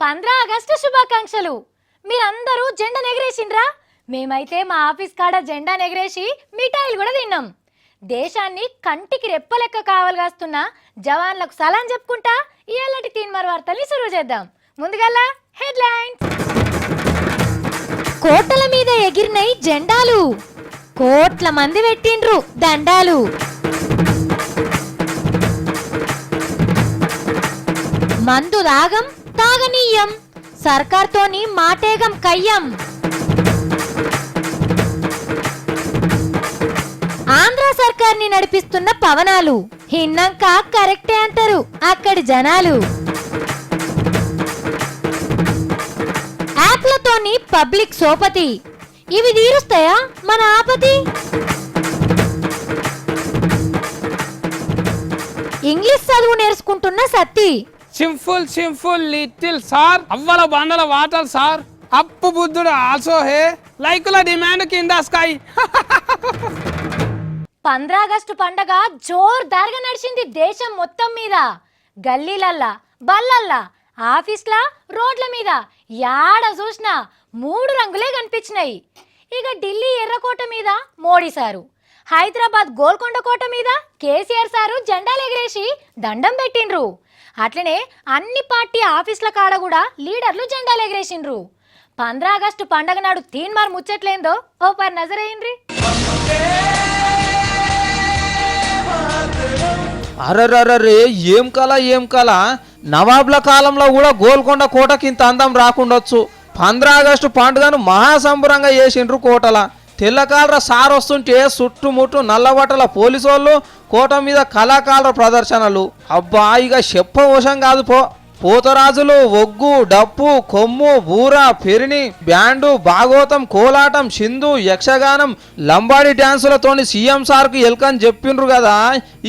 15 August శుభాకాంక్షలు. మీరందరూ జెండా ఎగరేసిండ్రా? మేమైతే మా ఆఫీస్ కాడ జెండా ఎగరేసి మిఠాయిలు కూడా తిన్నాం. దేశాన్ని కంటికి రెప్పలెక్క కావలిగాస్తున్న జవాన్లకు సలాం చెప్పుకుంటా ఇయాలటి తీన్మార్ వార్తల్ని సురువు చేద్దాం. ముందుగల్లా హెడ్లైన్స్. కోటల మీద ఎగిరినై జెండాలు, కోట్ల మంది పెట్టిండ్రు దండాలు. మందు దాగం తాగనీయం, సర్కార్తోని మాటేగం కయ్యం. ఆంధ్ర సర్కార్ని నడిపిస్తున్న పవనాలు హిన్నంక కరెక్టే అంటారు అక్కడి జనాలు. యాప్లతోని పబ్లిక్ సోపతి, ఇవి తీరుస్తాయా మన ఆపతి? ఇంగ్లీష్ చదువు నేర్చుకుంటున్న సత్తి, సింపుల్ లిటిల్ సార్, అవ్వల బండల వాటర్ సార్, అప్పు బుద్ధుడు ఆల్సో హే, లైకుల డిమాండ్ కింద స్కై. 15 ఆగస్టు పండగ జోర్దార్గా నడిచింది దేశం మొత్తం మీద. గల్లీలల్లా, బల్లల్లా, ఆఫీస్లా, రోడ్ల మీద యాడ చూసినా 3 రంగులే కనిపించినాయి. ఇక ఢిల్లీ ఎర్రకోట మీద మోడీ సారు, హైదరాబాద్ గోల్కొండ కోట మీద కేసీఆర్ సారు జెండాలు ఎగిరేసి దండం పెట్టిండ్రు. అట్లనే అన్ని పార్టీ ఆఫీసుల కాడ కూడా లీడర్లు జెండాలు ఎగిరేసిండ్రు. 15 ఆగస్టు పండగ నాడు తీన్మార్ ముచ్చట్లేందో ఓ పర్ నజరయ్యిండ్రి. అర్రర్రర్రే, ఏం కళ. నవాబ్ల కాలంలో కూడా గోల్కొండ కోటకి ఇంత అందం రాకుండొచ్చు. 15 ఆగస్టు పండుగను మహాసంబరంగా చేసిండ్రు కోటల. తెల్లకాలర సార్ వస్తుంటే చుట్టుముట్టు నల్లబట్టల పోలీసు వాళ్ళు, కోట మీద కళాకారుల ప్రదర్శనలు. అబ్బా, ఇక చెప్పవశం కాదు పోతరాజులు, ఒగ్గు, డప్పు, కొమ్ము, బూర, పెరిని, బ్యాండు, భాగవతం, కోలాటం, సింధు, యక్షగానం, లంబాడి డ్యాన్సులతోని సీఎం సార్కు ఎల్కని చెప్పిండ్రు కదా.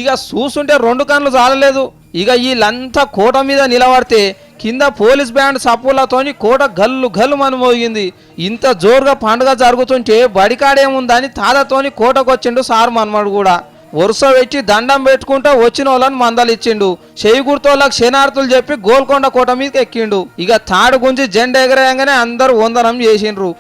ఇక చూస్తుంటే 2 కళ్ళు చాలలేదు. ఇక వీళ్ళంతా కోట మీద నిలబడితే కింద పోలీస్ బ్యాండ్ సప్పులతోని కోట గల్లు మోగింది. ఇంత జోరుగా పండుగ జరుగుతుంటే బడికాడేముందని తాతతోని కోటకొచ్చిండు సార్ మన్మడు కూడా. వరుస పెట్టి దండం పెట్టుకుంటా వచ్చిన వాళ్ళని మందలు ఇచ్చిండు. చెయ్యి గుర్తోళ్ళకి శనార్థులు చెప్పి గోల్కొండ కోట మీదకి ఎక్కిండు. ఇక తాడు గుంజి జెండా ఎగరేయంగానే అందరూ వందనం చేసిండ్రు.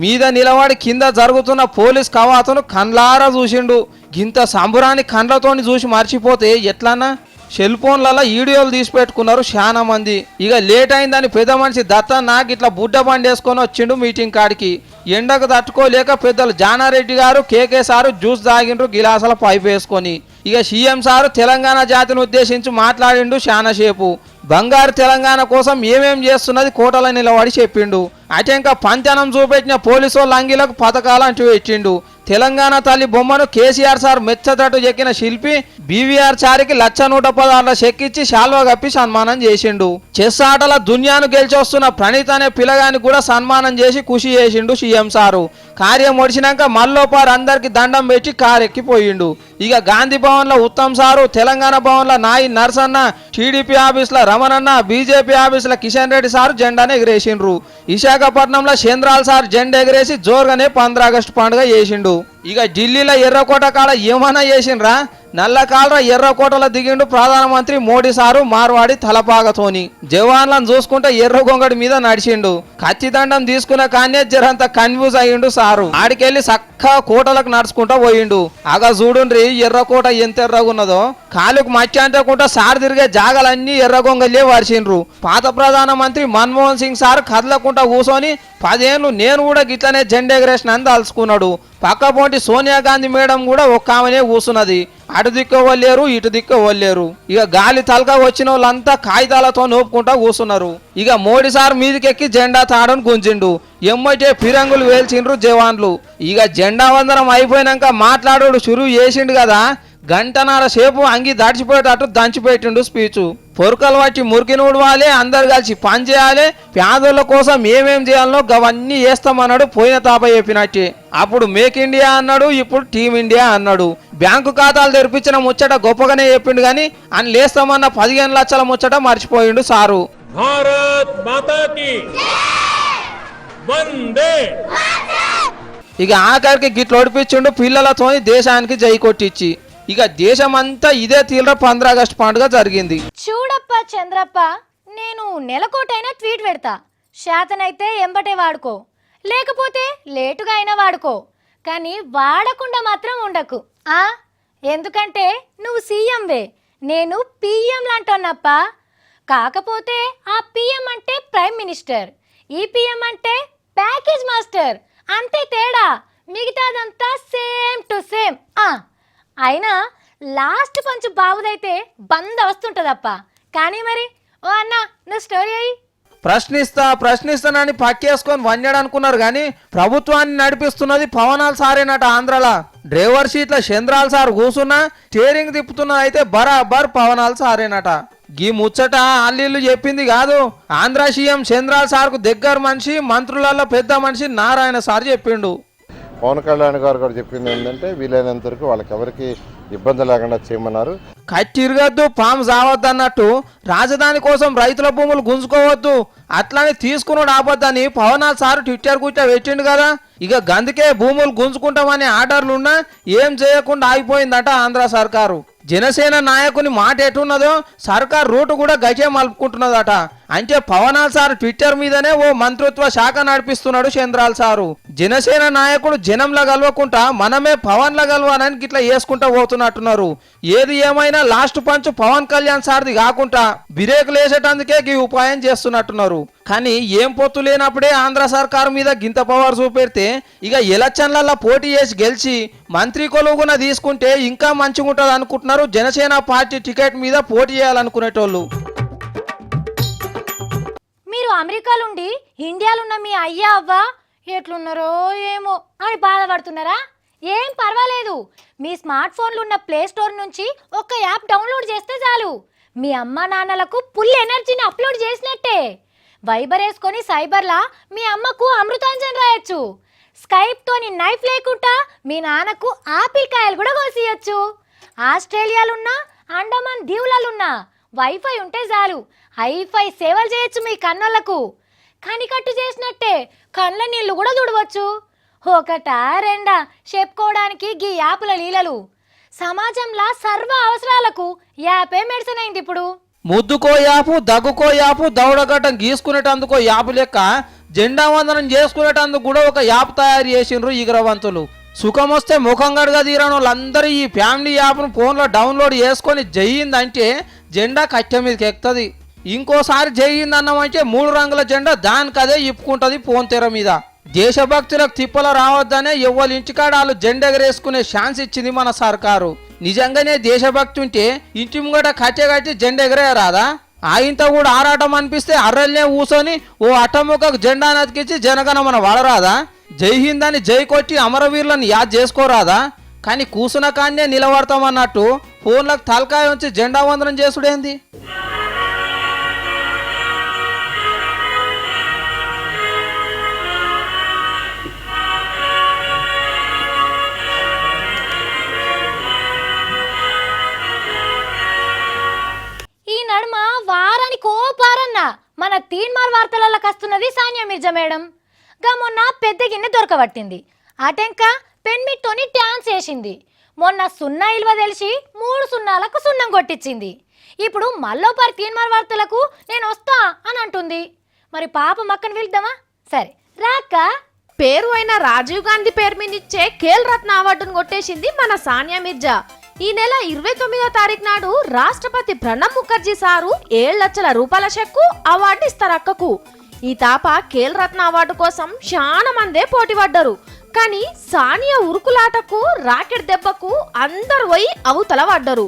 మీద నిలబడి కింద జరుగుతున్న పోలీస్ కవాతును కండ్లారా చూసిండు. గింత సంబురాన్ని కండ్లతోని చూసి మర్చిపోతే ఎట్లన్నా? సెల్ ఫోన్లలో వీడియోలు తీసి పెట్టుకున్నారు చాలా మంది. ఇక లేట్ అయిందని పెద్ద మనిషి దత్తన్న ఇట్లా బుడ్డ బండి వేసుకొని వచ్చిండు మీటింగ్ కాడికి. ఎండకు తట్టుకోలేక పెద్దలు జానారెడ్డి గారు, కేకే సారు జ్యూస్ తాగిండ్రు గిలాసాల పైపు వేసుకొని. ఇక సీఎం సారు తెలంగాణ జాతిని ఉద్దేశించి మాట్లాడిండు చాలాసేపు. బంగారు తెలంగాణ కోసం ఏమేం చేస్తున్నది కోటలో నిలబడి చెప్పిండు. అటెంక పంచనం చూపెట్టిన పోలీసు వాళ్ళ అంగిలకు పథకాలు అంటూ పెట్టిండు. తెలంగాణ తల్లి బొమ్మను కేసీఆర్ సార్ మెచ్చతట్టు చెక్కిన శిల్పి బీవీఆర్ చారికి 1,116 చెక్కిచ్చి శాల్వా కప్పి సన్మానం చేసిండు. చెస్ ఆటల దునియాను గెలిచొస్తున్న ప్రణీత్ అనే పిల్లగానికి కూడా సన్మానం చేసి ఖుషి చేసిండు సీఎం సారు. కార్యం ఒడిచినాక మల్లోపారు అందరికి దండం పెట్టి కారెక్కిపోయిండు. ఇక గాంధీ భవన్ లో ఉత్తమ్ సారు, తెలంగాణ భవన్ లో నాయి నర్సన్న, టీడీపీ ఆఫీస్ లో రమణన్న, బీజేపీ ఆఫీస్ లో కిషన్ రెడ్డి సారు జెండాను ఎగిరేసిండ్రు. విశాఖపట్నంలో చంద్రాల్ సార్ జెండా ఎగిరేసి జోరుగానే 15 ఆగస్టు పండుగ చేసిండు. ఇక ఢిల్లీలో ఎర్రకోట కాడ ఏమన్నా చేసిండ్రా? నల్ల కాలర ఎర్రకోటలో దిగిండు ప్రధానమంత్రి మోడీ సారు మార్వాడి తలపాగతోని. జవాన్లను చూసుకుంటే ఎర్ర గొంగడి మీద నడిచిండు. కత్తిదండం తీసుకున్న కానీ జరంత కన్ఫ్యూజ్ అయ్యిండు సారు. ఆడికెళ్ళి చక్కగా కోటలకు నడుచుకుంటా పోయిండు. అగా చూడుండ్రి ఎర్రకోట ఎంత ఎర్రగున్నదో. కాలుకు మట్టి అంటకుండా సార్ తిరిగే జాగలన్నీ ఎర్రగొంగలే వరిచిండ్రు. పాత ప్రధానమంత్రి మన్మోహన్ సింగ్ సార్ కదలకుండా కూర్చొని 10 ఏళ్ళు నేను కూడా గిట్లనే జెండా ఎగరేసిన అని తలుచుకున్నాడు. పక్కపోంటి సోనియా గాంధీ మేడం కూడా ఒక్క ఆమెనే కూర్చున్నది. అటు దిక్కవలేరు ఇటు దిక్కవలేరు. ఇక గాలి తలక వచ్చిన వాళ్ళంతా కాగితాలతో నోపుకుంటా కూర్చున్నారు. ఇక మోడీ సార్ మీదకెక్కి జెండా తాడని గుంజిండు. ఎమ్మటే ఫిరంగులు వేల్చిండ్రు జవాన్లు. ఇక జెండా వందనం అయిపోయినాక మాట్లాడు షురువు చేసిండు కదా. గంటన్నర సేపు అంగి దాడిచిపోయేటట్టు దంచిపెట్టిండు స్పీచ్. పొరకలు పట్టి మురికి నూడవాలి, అందరు కలిసి పని చేయాలి, పేదోళ్ళ కోసం ఏమేం చేయాలనో అవన్నీ చేస్తామన్నాడు. పోయిన తాప చెప్పినట్టే. అప్పుడు మేక్ ఇండియా అన్నాడు, ఇప్పుడు టీమ్ ఇండియా అన్నాడు. బ్యాంకు ఖాతాలు తెరిపించిన ముచ్చట గొప్పగానే చెప్పిండు కానీ అని లేస్తామన్న 15 లక్షల ముచ్చట మర్చిపోయిండు సారు. భారత్ మాతా కీ వందే ఇక ఆఖరికి గిట్ల ఓడిపించిండు పిల్లలతో దేశానికి జై కొట్టించి. ఇక దేశమంతా ఇదే తీవ్ర 15 ఆగస్టు పండుగ జరిగింది. చూడప్ప చంద్రప్ప, నేను నెలకోటైనా ట్వీట్ పెడతా. శాతనైతే ఎంబటే వాడుకో, లేకపోతే లేటుగా అయినా వాడుకో, కానీ వాడకుండా మాత్రం ఉండకు. ఎందుకంటే నువ్వు సీఎంవే, నేను పిఎం లాంటోన్నప్ప. కాకపోతే ఆ పిఎం అంటే ప్రైమ్ మినిస్టర్, ఈ పిఎం అంటే ప్యాకేజ్ మాస్టర్, అంతే తేడా. మిగతాదంతా సేమ్ టు సేమ్. అయినా లాస్ట్ పంచు బాబుదైతే బంద వస్తుంటుందప్ప. కానీ మరి ఓ అన్న, నువ్వు స్టోరీ అయ్యి ప్రశ్నిస్తానని పక్కేసుకొని వన్యాడు అనుకున్నారు కానీ ప్రభుత్వాన్ని నడిపిస్తున్నది పవనాల్ సారేనట. ఆంధ్రలా డ్రైవర్ సీట్ల చంద్రాల్ సార్ కూసున్నా స్టీరింగ్ తిప్పుతున్నది అయితే బరాబర్ పవనాల్ సారేనట. గీ ముచ్చట అల్లీళ్ళు చెప్పింది కాదు, ఆంధ్ర సీఎం చంద్రాల్ సార్కు దగ్గర మనిషి, మంత్రులలో పెద్ద మనిషి నారాయణ సార్ చెప్పిండు. పవన్ కళ్యాణ్ గారు కూడా చెప్పింది ఏంటంటే వీలైనంత వరకు వాళ్ళకి ఎవరికి ఇబ్బంది లేకుండా చేయమన్నారు. కట్టిరగద్దు పాము సావద్దు అన్నట్టు రాజధాని కోసం రైతుల భూములు గుంజుకోవద్దు, అట్లానే తీసుకున్నాడు ఆపొద్దని పవనాల్ సార్ ట్విట్టర్ గుట్ట పెట్టిండు కదా. ఇక గందుకే భూములు గుంజుకుంటామనే ఆర్డర్లున్నా ఏం చేయకుండా ఆగిపోయిందట ఆంధ్ర సర్కారు. జనసేన నాయకుని మాట ఎటున్నదో సర్కార్ రూటు కూడా గజే మలుపుకుంటున్నదట. అంటే పవనాల్ సార్ ట్విట్టర్ మీదనే ఓ మంత్రిత్వ శాఖ నడిపిస్తున్నాడు చంద్రాల్ సారు. జనసేన నాయకుడు జనంలా కలవకుండా మనమే పవన్లా కలవాలని ఇట్లా వేసుకుంటా పోతున్నట్టున్నారు. ఏది ఏమైనా లాస్ట్ పంచ్ పవన్ కళ్యాణ్ సార్ది కాకుండా బ్రేకులు వేసేటందుకే ఈ ఉపాయం చేస్తున్నట్టున్నారు. కానీ ఏం పొత్తు లేనప్పుడే ఆంధ్ర సర్కారు మీద గింత పవర్ చూపెడితే ఇక ఎలక్షన్లలో పోటీ చేసి గెలిచి మంత్రి కొలువుగున తీసుకుంటే ఇంకా మంచిగా ఉంటుంది అనుకుంటున్నారు జనసేన పార్టీ టికెట్ మీద పోటీ చేయాలనుకునేటోళ్ళు. మీరు అమెరికాలుండి ఇండియాలున్న మీ అయ్యా అవ్వ ఎట్లున్నారో ఏమో అని బాధపడుతున్నారా? ఏం పర్వాలేదు, మీ స్మార్ట్ ఫోన్లు ఉన్న ప్లే స్టోర్ నుంచి ఒక యాప్ డౌన్లోడ్ చేస్తే చాలు. మీ అమ్మ నాన్నలకు ఫుల్ ఎనర్జీని అప్లోడ్ చేసినట్టే. వైబర్ వేసుకొని సైబర్లా మీ అమ్మకు అమృతాంజన్ రాయొచ్చు. స్కైప్ తోని నైఫ్ లేకుండా మీ నాన్నకు ఆపిల్ కాయలు కూడా కోసియచ్చు. ఆస్ట్రేలియాలున్నా అండమాన్ దీవులలున్నా వైఫై ఉంటే చాలు హైఫై సేవలు చేయొచ్చు మీ కన్నులకు. కనికట్టు చేసినట్టే కళ్ళ నీళ్లు కూడా చూడవచ్చు. ఒకటా రెండా చెప్పుకోవడానికి గీ యాపుల లీలలు. సమాజంలో సర్వ అవసరాలకు యాపే మెడిసిన్ అయింది ఇప్పుడు. ముద్దుకో యాపు, దగ్గుకో యాపు, దౌడగట్టం గీసుకునేటందుకో యాపు లెక్క జెండా వందనం చేసుకునేటందుకు కూడా ఒక యాప్ తయారు చేసిండ్రు ఈగ్రవంతులు. సుఖం వస్తే ముఖం గడగా తీరని వాళ్ళందరూ ఈ ఫ్యామిలీ యాప్ను ఫోన్లో డౌన్లోడ్ చేసుకొని జయిందంటే జెండా కట్టె మీదకి ఎక్కుతుంది. ఇంకోసారి జయిందన్నామంటే 3 రంగుల జెండా దానికదే ఇప్పుకుంటుంది ఫోన్ తెర మీద. దేశభక్తులకు తిప్పలు రావద్దనే ఎవ్వరి ఇంటికాడ వాళ్ళు జెండా ఎగరేసుకునే ఛాన్స్ ఇచ్చింది మన సర్కారు. నిజంగానే దేశభక్తి ఉంటే ఇంటి ముంగట కట్టి జెండా ఎగరేయరాదా? ఆయంత కూడా ఆరాటం అనిపిస్తే అర్రల్నే కూసొని ఓ అట్టముక్కకు జెండా నతికించి జనగణమన వాడరాదా? జై హింద్ అని జై కొట్టి అమరవీరులను యాద్ చేసుకోరాదా? కానీ కూసున కాన్నే నిలబడతామన్నట్టు ఫోన్లకు తలకాయ ఉంచి జెండా వందనం చేసుడేంది? ఈ నడుమ వారానికి ఓ పారన్న మన తీన్మార్ వార్తలలో కస్తున్నది సానియా మిర్జా మేడం. గా మొన్న పెద్ద గిన్నె దొరకబట్టింది, అటెంక పెన్మిట్తోని డ్యాన్స్ చేసింది. మొన్న 0 ఇల్వ తెలిసి 3 సున్నాలకు సున్నం కొట్టించింది. ఇప్పుడు మళ్ళోపారి తీన్మార్ వార్తలకు నేను వస్తా అని అంటుంది. మరి పాప మక్కను పిలుద్దామా? సరే రాక్క. పేరు అయిన రాజీవ్ గాంధీ పేరు మీనిచ్చే ఖేల్ రత్న అవార్డును కొట్టేసింది మన సానియా మిర్జా. ఈ నెల 29వ తారీఖు నాడు రాష్ట్రపతి ప్రణబ్ ముఖర్జీ సారు 7 లక్షల రూపాయల చెక్కు అవార్డు ఇస్తారు అక్కకు. ఈ తాప ఖేల్ రత్న అవార్డు కోసం చాలా మందే పోటీ పడ్డారు. కానీ సానియా ఉరుకులాటకు రాకెట్ దెబ్బకు అందరు పోయి అవతల పడ్డారు.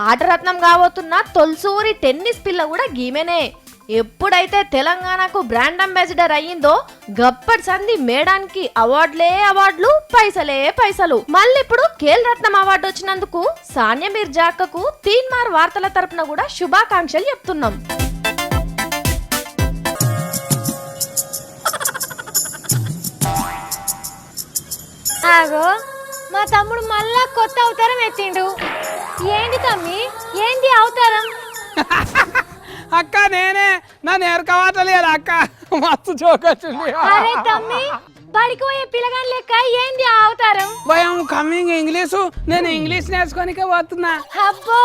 ఆటరత్నం కాబోతున్న తొలిసూరి టెన్నిస్ పిల్ల కూడా గీమెనే. ఎప్పుడైతే తెలంగాణకు బ్రాండ్ అంబాసిడర్ అయ్యిందో గప్పటి సంధి మేడానికి అవార్డులే అవార్డులు, పైసలే పైసలు. మళ్ళీ ఇప్పుడు ఖేల్ రత్నం అవార్డు వచ్చినందుకు సానియా మిర్జా అక్కకు తీన్మార్ వార్తల తరపున కూడా శుభాకాంక్షలు చెప్తున్నాం. ఆగో, మా తమ్ముడు మళ్ళా కొత్త అవతారం ఎత్తిండు. ఏంది తమ్మి, ఏంది అవతారం? అక్క నేనే, నన్ను ఎరకవాటలేదు అక్క, మస్తు జోకొచ్చింది. అరే తమ్మి, బడికి పోయే పిల్లగాని లెక్క ఏంది ఆ అవతారం? భయం కమింగ్ ఇంగ్లీషు, నేను ఇంగ్లీష్ నేర్చుకోనికే పోతున్నా. అబ్బో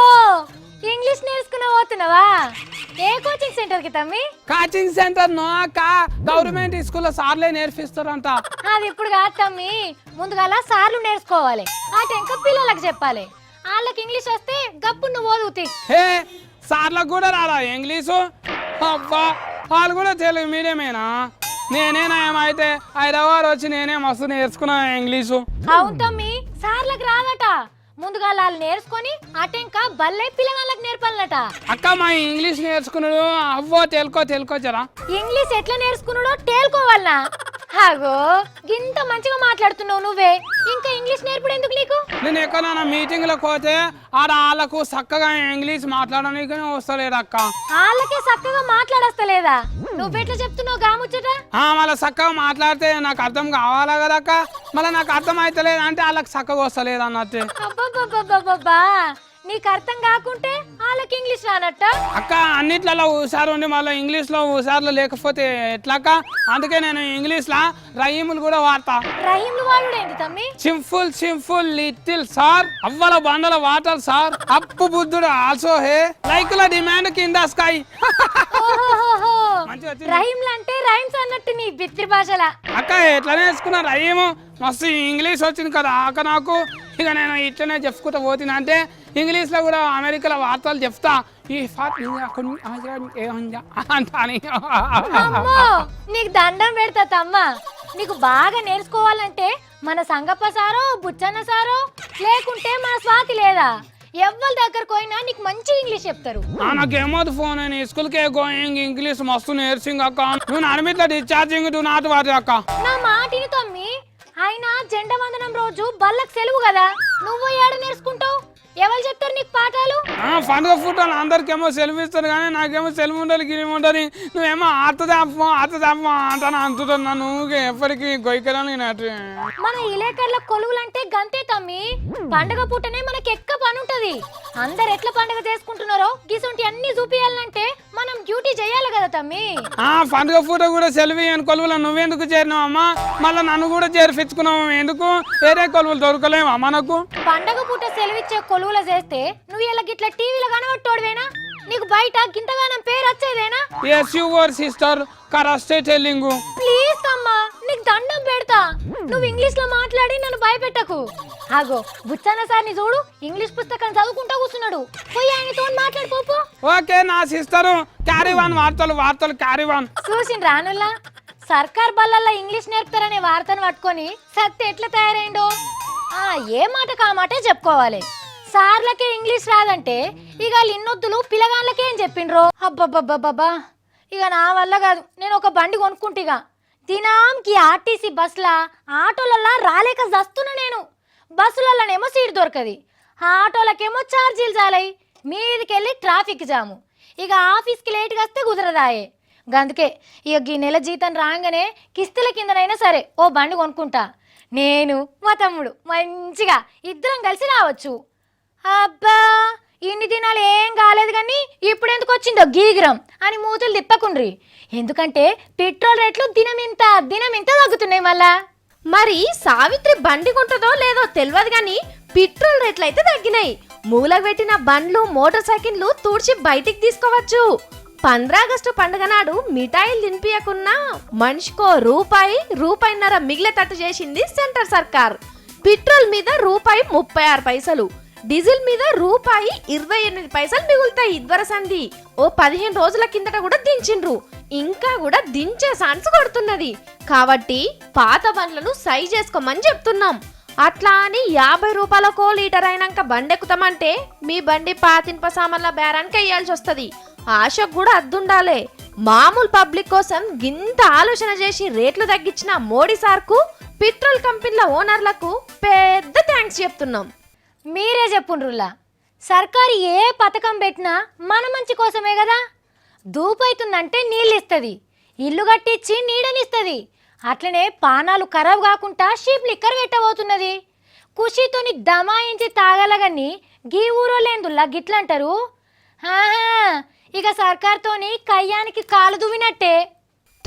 ఇంగ్లీష్ నేర్చుకుని పోతున్నావా? ఏ కోచింగ్ సెంటర్ కి తమ్మి? కోచింగ్ సెంటర్ నో అక్క, గవర్నమెంట్ స్కూల్లో సార్లే నేర్పిస్తారంట. అది ఇప్పుడు కాదు తమ్మి, ముందుగాల సార్లు నేర్చుకోవాలి, ఆ టెంక పిల్లలకు చెప్పాలి. వాళ్ళకి ఇంగ్లీష్ వస్తే గప్పు నువ్వు ఓదుగుతాయి. హే సార్లకు కూడా రారా ఇంగ్లీషు? అబ్బా వాళ్ళు కూడా తెలుగు మీడియమేనా? నేనేనా ఏమైతే హైదరాబాద్ వచ్చి నేనే మస్తు నేర్చుకున్నా ఇంగ్లీషు. అవును తమ్మి, సార్లకు రాదట, ముందుగా వాళ్ళు నేర్చుకొని అటెంక బల్లే పిల్లగాళ్ళకి నేర్పాలట. అక్క మా ఇంగ్లీష్ నేర్చుకున్నాడు అవ్వో తెలుకో జరా. ఇంగ్లీష్ ఎట్లా నేర్చుకున్నాడో తేలుకోవాలనా? హాగో గింత మంచిగా మాట్లాడుతున్నావు నువ్వే, ఇంకా ఇంగ్లీష్ నేర్పడు ఎందుకు నీకు? నేను ఎక్కడైనా మీటింగ్ లో పోతే ఆడ వాళ్ళకు చక్కగా ఇంగ్లీష్ మాట్లాడడానికి వస్తలేదు అక్క. వాళ్ళకే చక్కగా మాట్లాడస్తలేదా? నువ్వెట్లా చెప్తున్నావు గాముచ్చట? మళ్ళీ చక్కగా మాట్లాడితే నాకు అర్థం కావాలా కదా అక్క, మళ్ళీ నాకు అర్థం అవుతలేదు అంటే వాళ్ళకి చక్కగా వస్తలేదు అన్నట్టు. అబ్బబ్బబ్బబ్బబ్బా, నీకు అర్థం కాకుంటే వాళ్ళకి ఇంగ్లీష్ రానట్ట? అక్క అన్నిట్లలో హుషారు ఉండి మళ్ళీ ఇంగ్లీష్ లో హుషారులో లేకపోతే ఎట్లాక, అందుకే నేను ఇంగ్లీష్ లా రహీములు కూడా వాడతా. రహీంలు వాడు ఏంటి తమ్మి? సింపుల్ లిటిల్ సార్, అవ్వల బండల వాటర్ సార్, అప్పు బుద్ధుడు ఆల్సో హే, లైకుల డిమాండ్ కింద స్కై. రహీంలు అంటే రైమ్స్ అన్నట్టు నీ బిత్రి భాషలా. అక్క ఎట్లా నేర్చుకున్నా రహీము, మస్తు ఇంగ్లీష్ వచ్చింది కదా అక్క నాకు. ఇక నేను ఇట్లనే చెప్పుకుంటా పోతున్నా అంటే ఇంగ్లీష్ లో కూడా అమెరికాలో వార్తలు చెప్తా. ఈ అమ్మో నీకు దండం పెడతా తమ్మ, నీకు బాగా నేర్చుకోవాలంటే మన సంగప్ప సారో బుచ్చన్న సారో లేకుంటే మన స్వాతి లేదా, ఎవ్వరి దగ్గరకు పోయినా నీకు మంచి ఇంగ్లీష్ చెప్తారు. నాకేమోదు ఫోన్ అని స్కూల్కే గోయింగ్ ఇంగ్లీష్ మస్తు నేర్సింగ్ అక్క, నువ్వు అనిమిట్లా డిశ్చార్జింగ్ టు నాట్ వాటి అక్క. నా మాటిని తమ్మి, అయినా జెండా వందనం రోజు బల్లకి సెలవు కదా, నువ్వు ఏడ నేర్చుకుంటావు? ఎవరు చెప్తారు నీకు పాఠాలు? పండుగ ఫోటోలు అందరికేమో సెలవు ఇస్తారు కానీ నాకేమో సెలవు ఉండాలి గిరి ఉండాలి. నువ్వేమో ఆతదాపమో అంటాను అంటున్నా, నువ్వు ఎప్పటికీ గొయ్యకరాని. మన ఇలేకర్ల కొలువులంటే గంతే తమ్మి, పండగ పూటనే మనకి ఎక్క పని ఉంటది. అందరు ఎట్లా పండగ చేసుకుంటున్నారో గిసొంటి అన్ని చూపియాలంటే మనం డ్యూటీ చేయాలి కదా తమ్మి. పండుగ ఫోటో కూడా సెలవు అని కొలువులో నువ్వెందుకు చేరినావమ్మా? మళ్ళీ నన్ను కూడా చేర్పించుకున్నావు ఎందుకు? వేరే కొలువులు దొరకలేమా మనకు? పండగ పూట సెలవిచ్చే కొలువులు చేస్తే నువ్వు ఇలా గిట్ల టీవీలో కనబట్టోడువేనా? నీకు బయట గింతగానం పేరు వచ్చేదేనా? yes your sister కరెక్టే టెల్లింగ్. ప్లీజ్ అమ్మా నీకు దండం పెడతా, నువ్వు ఇంగ్లీష్ లో మాట్లాడి నన్ను భయపెట్టకు. ఆగో బుచ్చన్న సార్ని చూడు, ఇంగ్లీష్ పుస్తకం చదువుకుంటా కూర్చున్నాడు, పోయి ఆయనతో మాట్లాడిపోపు. ఓకే నా సిస్టరు, క్యారీ వన్ వార్తలు క్యారీ వన్. చూసిన రానుల్లా సర్కార్ బల్లల్లో ఇంగ్లీష్ నేర్పుతారనే వార్తను పట్టుకొని సత్య ఎట్లా తయారైండో. ఏ మాట కా మాటే చెప్పుకోవాలి. సార్లకే ఇంగ్లీష్ రాదంటే ఇక ఇన్నొద్దులు పిల్లగాళ్ళకే ఏం చెప్పిండ్రో. అబ్బబ్బబ్బబ్బా, ఇక నా వల్ల కాదు, నేను ఒక బండి కొనుక్కుంటా. దినాంకి ఆర్టీసీ బస్సులా ఆటోలల్లా రాలేక చస్తున్నా నేను. బస్సులలోనేమో సీట్ దొరకది, ఆటోలకేమో ఛార్జీలు చాలాయి, మీదికెళ్ళి ట్రాఫిక్ జాము, ఇక ఆఫీస్కి లేట్గా వస్తే కుదరదాయే. అందుకే ఇక ఈ నెల జీతం రాగానే కిస్తుల కిందనైనా సరే ఓ బండి కొనుక్కుంటా. నేను మా తమ్ముడు మంచిగా ఇద్దరం కలిసి రావచ్చు. అబ్బా ఇన్ని దినాలు ఏం కాలేదు కానీ ఇప్పుడు ఎందుకు వచ్చిందో గీగిరం అని మూతులు తిప్పకుండ్రి, ఎందుకంటే పెట్రోల్ రేట్లు దినమింత తగ్గుతున్నాయి. మళ్ళా మరి సావిత్రి బండి కొంటదో లేదో తెలియదు కానీ పెట్రోల్ రేట్లు అయితే తగ్గినాయి. మూలకు పెట్టిన బండ్లు మోటార్ సైకిళ్లు తూడ్చి బయటికి తీసుకోవచ్చు. 15 ఆగస్టు పండుగ నాడు మిఠాయిలు తినిపియకున్నా మనిషికో రూపాయిన్నర మిగిలేటట్టు చేసింది సెంటర్ సర్కార్. పెట్రోల్ మీద ₹36, డీజిల్ మీద ₹28 మిగులుతాయి. ఇద్వరసంది ఓ 15 రోజుల కిందట కూడా దించిండ్రు, ఇంకా కూడా దించే ఛాన్స్ కొడుతున్నది. కాబట్టి పాత బండ్లను సై చేసుకోమని చెప్తున్నాం. అట్లా అని ₹50కో లీటర్ అయినాక బండెక్కుతామంటే మీ బండి పాతింప సామాన్ల బేరానికి వేయాల్సి వస్తుంది. ఆశకు కూడా అద్దుండాలే. మామూలు పబ్లిక్ కోసం గింత ఆలోచన చేసి రేట్లు తగ్గించిన మోడీ సార్కు, పెట్రోల్ కంపెనీల ఓనర్లకు పెద్ద థ్యాంక్స్ చెప్తున్నాం. మీరే చెప్పుండ్రుల్లా, సర్కారు ఏ పథకం పెట్టినా మన మంచి కోసమే కదా. దూపైతుందంటే నీళ్ళు ఇస్తుంది, ఇల్లు కట్టించి నీడనిస్తుంది, అట్లనే పానాలు ఖరాబ్ కాకుండా షీప్ లిక్కర్ పెట్టబోతున్నది. ఖుషీతోని దమాయించి తాగలగని గీ ఊరోళ్ళేందుల్లా గిట్లంటారు. ఇక సర్కార్తోని కయ్యానికి కాలు దువ్వినట్టే.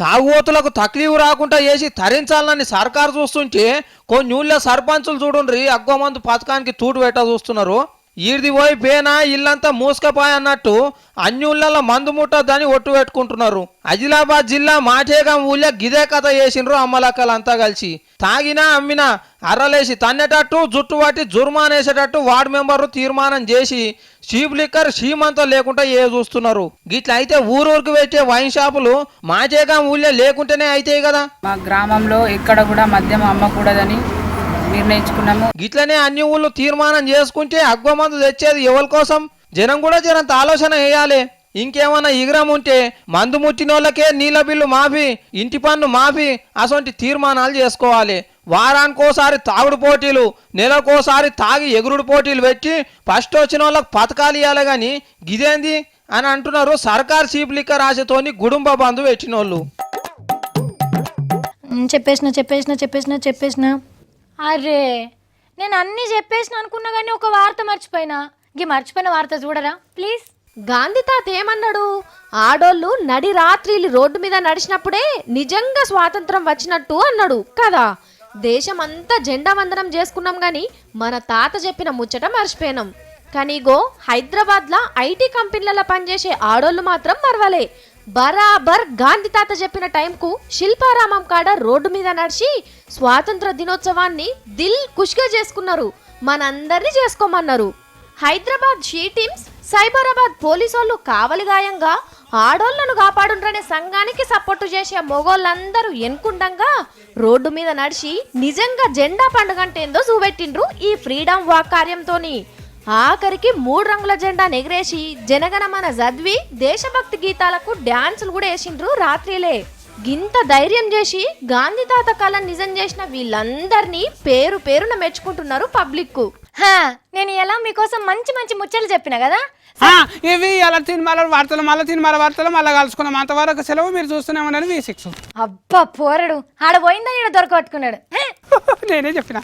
తాగుబోతులకు తక్లీఫ్ రాకుండా చేసి తరించాలని సర్కారు చూస్తుంటే కొన్ని ఊళ్ళో సర్పంచులు చూడుండ్రి అగ్గమందు పథకానికి తూటు పెట్ట చూస్తున్నారు. ఈడిది పోయి పేనా ఇల్లంతా మూసుకపోయి అన్నట్టు అన్ని ఊళ్ళల్లో మందు ముట్టద్దని ఒట్టు పెట్టుకుంటున్నారు. ఆదిలాబాద్ జిల్లా మాటేగం ఊళ్ళో గిదే కథ చేసిండ్రు అమ్మలక్కలంతా కలిసి. తాగినా అమ్మినా అర్రలేసి తన్నేటట్టు జుట్టు పట్టి జుర్మానేసేటట్టు వార్డు మెంబర్లు తీర్మానం చేసి చీప్ లిక్కర్ సీమంతో లేకుండా చూస్తున్నారు. గిట్ల అయితే ఊరూరికి పెట్టే వైన్ షాపులు మాటేగం ఊళ్ళో లేకుంటేనే అవుతాయి కదా. మా గ్రామంలో ఎక్కడ కూడా మద్యం అమ్మకూడదని నిర్ణయించుకున్నాము. గిట్లనే అన్ని ఊళ్ళు తీర్మానం చేసుకుంటే అగ్వమందు తెచ్చేది ఎవరి కోసం? జనం కూడా జనంత ఆలోచన వేయాలి. ఇంకేమన్నా ఇగ్రం ఉంటే మందు ముట్టిన వాళ్ళకే నీళ్ళ బిల్లు మాఫీ, ఇంటి పన్ను మాఫీ అసొంటి తీర్మానాలు చేసుకోవాలి. వారానికోసారి తాగుడు పోటీలు, నెలకోసారి తాగి ఎగురుడు పోటీలు పెట్టి ఫస్ట్ వచ్చిన వాళ్ళకి పథకాలు ఇవ్వాలి కానీ గిదేంది అని అంటున్నారు సర్కార్ చీప్ లిక్కర్ ఆశతోని గుడుంబ బంధు పెట్టిన వాళ్ళు. చెప్పేసిన అరే నేను అన్నీ చెప్పేసిన అనుకున్నా కానీ ఒక వార్త మర్చిపోయినా. ఈ మర్చిపోయిన వార్త చూడరా ప్లీజ్. గాంధీ తాత ఏమన్నాడు? ఆడోళ్ళు నడి రాత్రిలు రోడ్డు మీద నడిచినప్పుడే నిజంగా స్వాతంత్రం వచ్చినట్టు అన్నాడు కదా. దేశం అంతా జెండా వందనం చేసుకున్నాం గాని మన తాత చెప్పిన ముచ్చట మర్చిపోయినాం. కానీ ఇగో హైదరాబాద్లో ఐటీ కంపెనీలలో పనిచేసే ఆడోళ్ళు మాత్రం మరవలే. బరాబర్ గాంధీ తాత చెప్పిన టైంకు శిల్పారామం కాడ రోడ్డు మీద నడిచి స్వాతంత్ర దినోత్సవాన్ని దిల్ ఖుష్గా చేసుకున్నారు. మనందరినీ చేసుకోమన్నారు. హైదరాబాద్ షీ టీమ్స్, సైబరాబాద్ పోలీసోళ్ళు కావలిగాయంగా ఆడోళ్లను కాపాడుండ్రనే సంఘానికి సపోర్టు చేసే మొగోళ్ళందరూ ఎన్కుండంగా రోడ్డు మీద నడిచి నిజంగా జెండా పండుగ అంటే ఏందో చూపెట్టిండ్రు ఈ ఫ్రీడమ్ వాక్ కార్యంతోని. ఆఖరికి 3 రంగుల జెండా ఎగరేసి జనగణమన చదివి దేశభక్తి గీతాలకు డ్యాన్సులు కూడా వేసిండ్రు రాత్రిలే. గింత ధైర్యం చేసి గాంధీ తాత కళ నిజం చేసిన వీళ్ళందరినీ పేరు పేరున మెచ్చుకుంటున్నారు పబ్లిక్. నేను ఎలా మీకోసం మంచి మంచి ముచ్చట్లు చెప్పిన కదా. ఇవి ఎలా తినమాల వార్తలు మళ్ళీ కలుసుకున్నాం. అంతవరకు సెలవు. మీరు చూస్తూనే ఉండండి V6. అబ్బా పోరడు ఆడ పోయిందని ఈడ దొరకట్టుకున్నాడు. నేనే చెప్పిన.